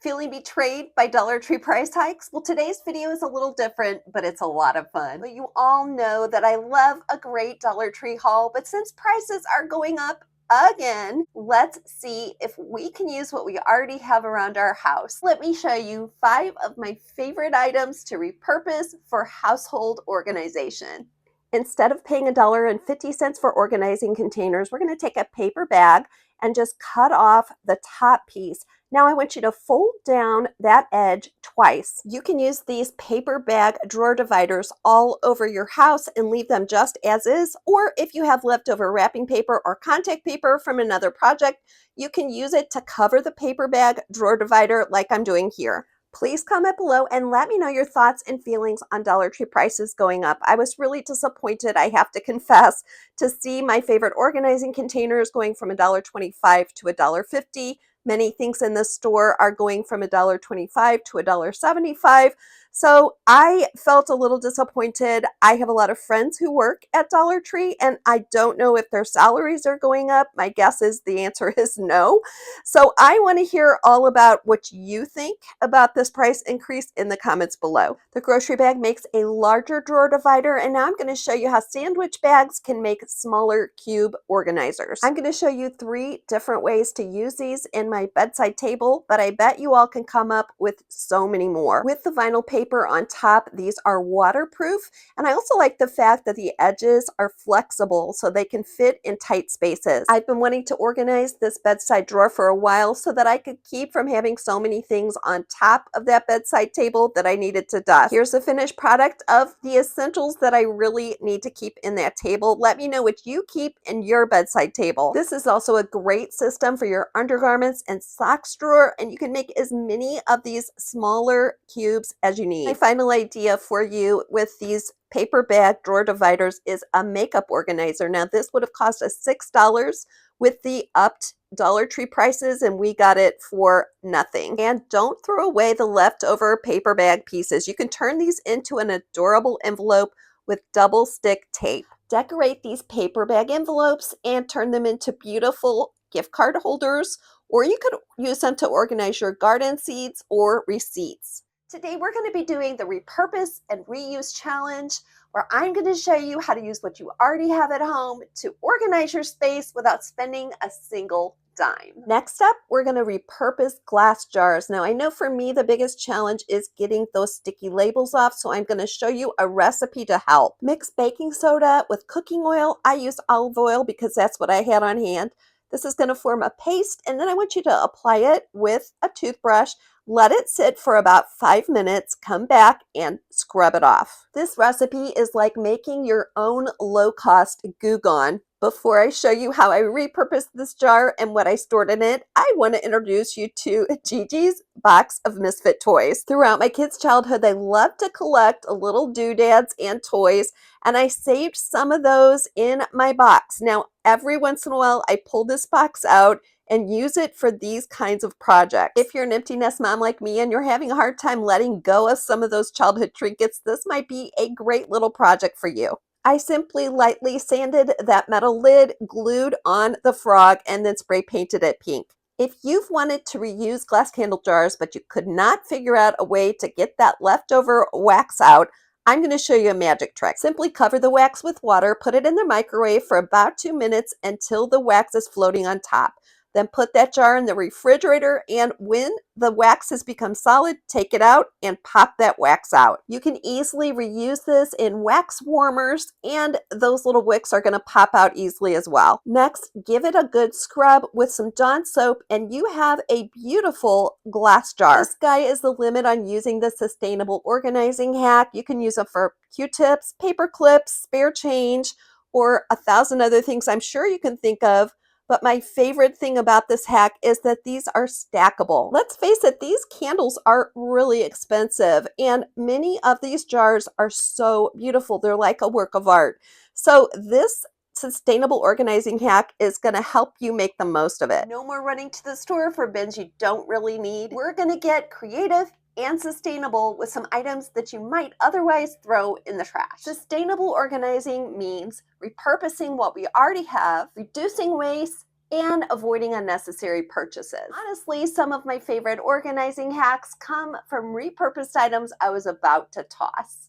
Feeling betrayed by Dollar Tree price hikes? Well, today's video is a little different, but it's a lot of fun. But you all know that I love a great Dollar Tree haul, but since prices are going up again, let's see if we can use what we already have around our house. Let me show you 5 of my favorite items to repurpose for household organization. Instead of paying $1.50 for organizing containers, we're going to take a paper bag and just cut off the top piece. Now I want you to fold down that edge twice. You can use these paper bag drawer dividers all over your house and leave them just as is, or if you have leftover wrapping paper or contact paper from another project, you can use it to cover the paper bag drawer divider like I'm doing here. Please comment below and let me know your thoughts and feelings on Dollar Tree prices going up. I was really disappointed, I have to confess, to see my favorite organizing containers going from $1.25 to $1.50. Many things in the store are going from $1.25 to $1.75. So I felt a little disappointed. I have a lot of friends who work at Dollar Tree, and I don't know if their salaries are going up. My guess is the answer is no. So I want to hear all about what you think about this price increase in the comments below. The grocery bag makes a larger drawer divider, and now I'm going to show you how sandwich bags can make smaller cube organizers. I'm going to show you 3 different ways to use these in my bedside table, but I bet you all can come up with so many more. With the vinyl paper on top, these are waterproof, and I also like the fact that the edges are flexible so they can fit in tight spaces. I've been wanting to organize this bedside drawer for a while so that I could keep from having so many things on top of that bedside table that I needed to dust. Here's the finished product of the essentials that I really need to keep in that table. Let me know what you keep in your bedside table. This is also a great system for your undergarments and socks drawer, and you can make as many of these smaller cubes as you need. My final idea for you with these paper bag drawer dividers is a makeup organizer. Now this would have cost us $6 with the upped Dollar Tree prices, and we got it for nothing. And don't throw away the leftover paper bag pieces. You can turn these into an adorable envelope with double stick tape. Decorate these paper bag envelopes and turn them into beautiful gift card holders, or you could use them to organize your garden seeds or receipts. Today we're going to be doing the Repurpose and Reuse Challenge, where I'm going to show you how to use what you already have at home to organize your space without spending a single dime. Next up, we're going to repurpose glass jars. Now, I know for me, the biggest challenge is getting those sticky labels off, so I'm going to show you a recipe to help. Mix baking soda with cooking oil. I used olive oil because that's what I had on hand. This is going to form a paste, and then I want you to apply it with a toothbrush. Let it sit for about 5 minutes, come back and scrub it off. This recipe is like making your own low-cost Goo Gone. Before I show you how I repurposed this jar and what I stored in it, I want to introduce you to Gigi's box of misfit toys. Throughout my kids' childhood, they loved to collect little doodads and toys, and I saved some of those in my box. Now, every once in a while, I pull this box out and use it for these kinds of projects. If you're an empty nest mom like me and you're having a hard time letting go of some of those childhood trinkets, this might be a great little project for you. I simply lightly sanded that metal lid, glued on the frog, and then spray painted it pink. If you've wanted to reuse glass candle jars, but you could not figure out a way to get that leftover wax out, I'm going to show you a magic trick. Simply cover the wax with water, put it in the microwave for about 2 minutes until the wax is floating on top. Then put that jar in the refrigerator, and when the wax has become solid, take it out and pop that wax out. You can easily reuse this in wax warmers, and those little wicks are going to pop out easily as well. Next, give it a good scrub with some Dawn soap, and you have a beautiful glass jar. The sky is the limit on using the sustainable organizing hack. You can use it for Q-tips, paper clips, spare change, or 1,000 other things I'm sure you can think of. But my favorite thing about this hack is that these are stackable. Let's face it, these candles are really expensive, and many of these jars are so beautiful. They're like a work of art. So this sustainable organizing hack is going to help you make the most of it. No more running to the store for bins you don't really need. We're going to get creative and sustainable with some items that you might otherwise throw in the trash. Sustainable organizing means repurposing what we already have, reducing waste, and avoiding unnecessary purchases. Honestly, some of my favorite organizing hacks come from repurposed items I was about to toss.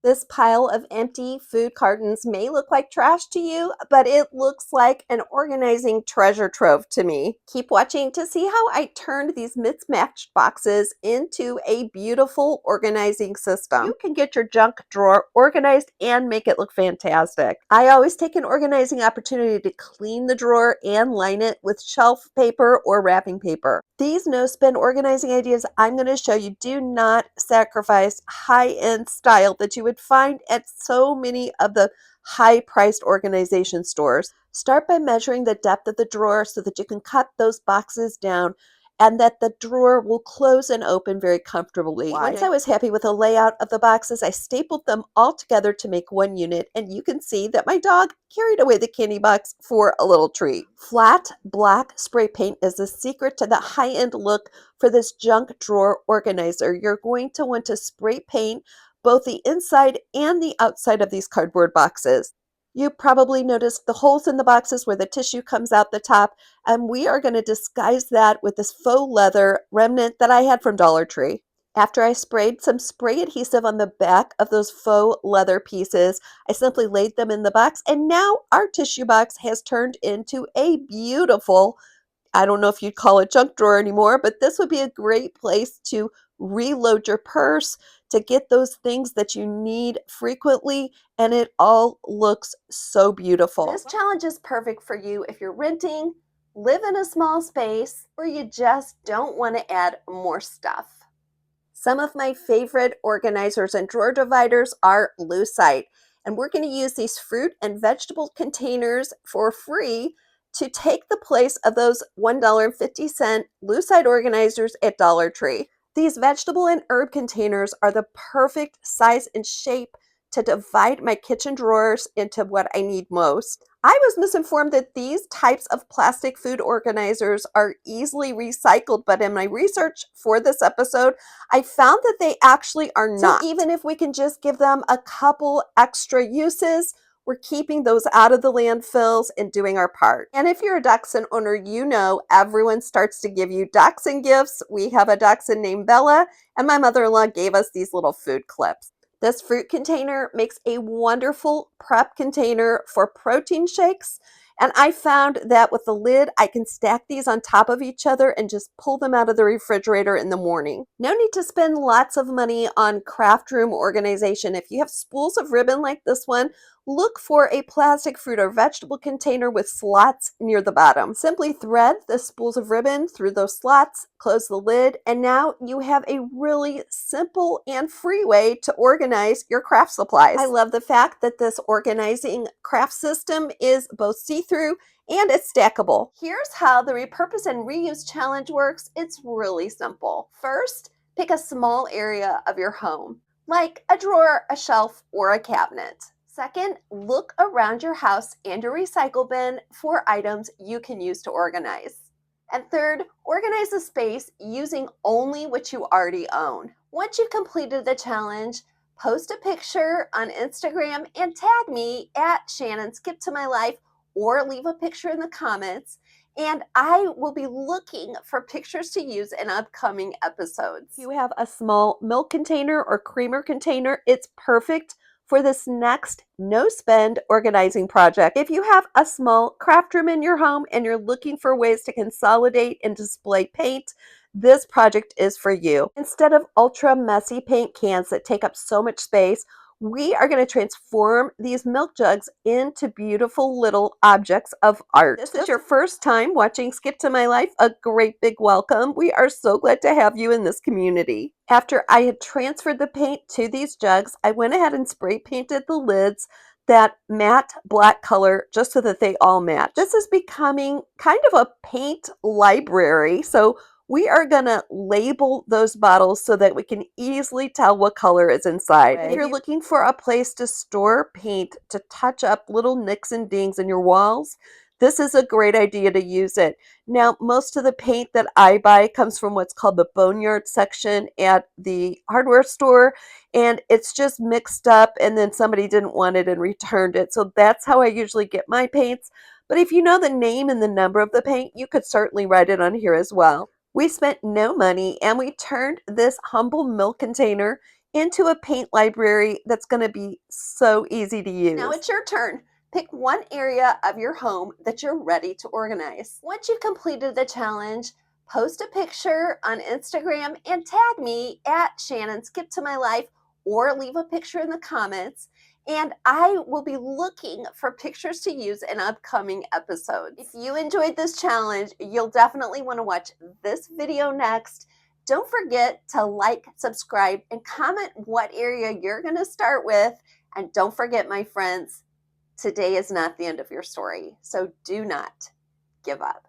This pile of empty food cartons may look like trash to you, but it looks like an organizing treasure trove to me. Keep watching to see how I turned these mismatched boxes into a beautiful organizing system. You can get your junk drawer organized and make it look fantastic. I always take an organizing opportunity to clean the drawer and line it with shelf paper or wrapping paper. These no-spin organizing ideas I'm going to show you do not sacrifice high-end style that you would find at so many of the high-priced organization stores. Start by measuring the depth of the drawer so that you can cut those boxes down and that the drawer will close and open very comfortably. Once I was happy with the layout of the boxes, I stapled them all together to make one unit, and you can see that my dog carried away the candy box for a little treat. Flat black spray paint is the secret to the high-end look for this junk drawer organizer. You're going to want to spray paint both the inside and the outside of these cardboard boxes. You probably noticed the holes in the boxes where the tissue comes out the top, and we are going to disguise that with this faux leather remnant that I had from Dollar Tree. After I sprayed some spray adhesive on the back of those faux leather pieces, I simply laid them in the box, and now our tissue box has turned into a beautiful, I don't know if you'd call it junk drawer anymore, but this would be a great place to reload your purse, to get those things that you need frequently, and it all looks so beautiful. This challenge is perfect for you if you're renting, live in a small space, or you just don't want to add more stuff. Some of my favorite organizers and drawer dividers are Lucite, and we're going to use these fruit and vegetable containers for free to take the place of those $1.50 Lucite organizers at Dollar Tree. These vegetable and herb containers are the perfect size and shape to divide my kitchen drawers into what I need most. I was misinformed that these types of plastic food organizers are easily recycled, but in my research for this episode, I found that they actually are not. So even if we can just give them a couple extra uses, we're keeping those out of the landfills and doing our part. And if you're a dachshund owner, you know everyone starts to give you dachshund gifts. We have a dachshund named Bella, and my mother-in-law gave us these little food clips. This fruit container makes a wonderful prep container for protein shakes. And I found that with the lid, I can stack these on top of each other and just pull them out of the refrigerator in the morning. No need to spend lots of money on craft room organization. If you have spools of ribbon like this one, look for a plastic fruit or vegetable container with slots near the bottom. Simply thread the spools of ribbon through those slots, close the lid, and now you have a really simple and free way to organize your craft supplies. I love the fact that this organizing craft system is both see-through and it's stackable. Here's how the Repurpose and Reuse Challenge works. It's really simple. First, pick a small area of your home, like a drawer, a shelf, or a cabinet. Second, look around your house and your recycle bin for items you can use to organize. And third, organize the space using only what you already own. Once you've completed the challenge, post a picture on Instagram and tag me at Shannon Skip to My Life, or leave a picture in the comments, and I will be looking for pictures to use in upcoming episodes. If you have a small milk container or creamer container, it's perfect for this next no-spend organizing project. If you have a small craft room in your home and you're looking for ways to consolidate and display paint, this project is for you. Instead of ultra messy paint cans that take up so much space, we are going to transform these milk jugs into beautiful little objects of art. This is your first time watching Skip to My Life, a great big welcome. We are so glad to have you in this community. After I had transferred the paint to these jugs, I went ahead and spray painted the lids that matte black color just so that they all match. This is becoming kind of a paint library, so we are going to label those bottles so that we can easily tell what color is inside. If you're looking for a place to store paint to touch up little nicks and dings in your walls, this is a great idea to use it. Now, most of the paint that I buy comes from what's called the boneyard section at the hardware store, and it's just mixed up and then somebody didn't want it and returned it. So that's how I usually get my paints. But if you know the name and the number of the paint, you could certainly write it on here as well. We spent no money and we turned this humble milk container into a paint library that's going to be so easy to use. Now it's your turn. Pick one area of your home that you're ready to organize. Once you've completed the challenge, post a picture on Instagram and tag me at Shannon Skip to My Life, or leave a picture in the comments, and I will be looking for pictures to use in upcoming episodes. If you enjoyed this challenge, you'll definitely want to watch this video next. Don't forget to like, subscribe, and comment what area you're going to start with. And don't forget, my friends, today is not the end of your story, so do not give up.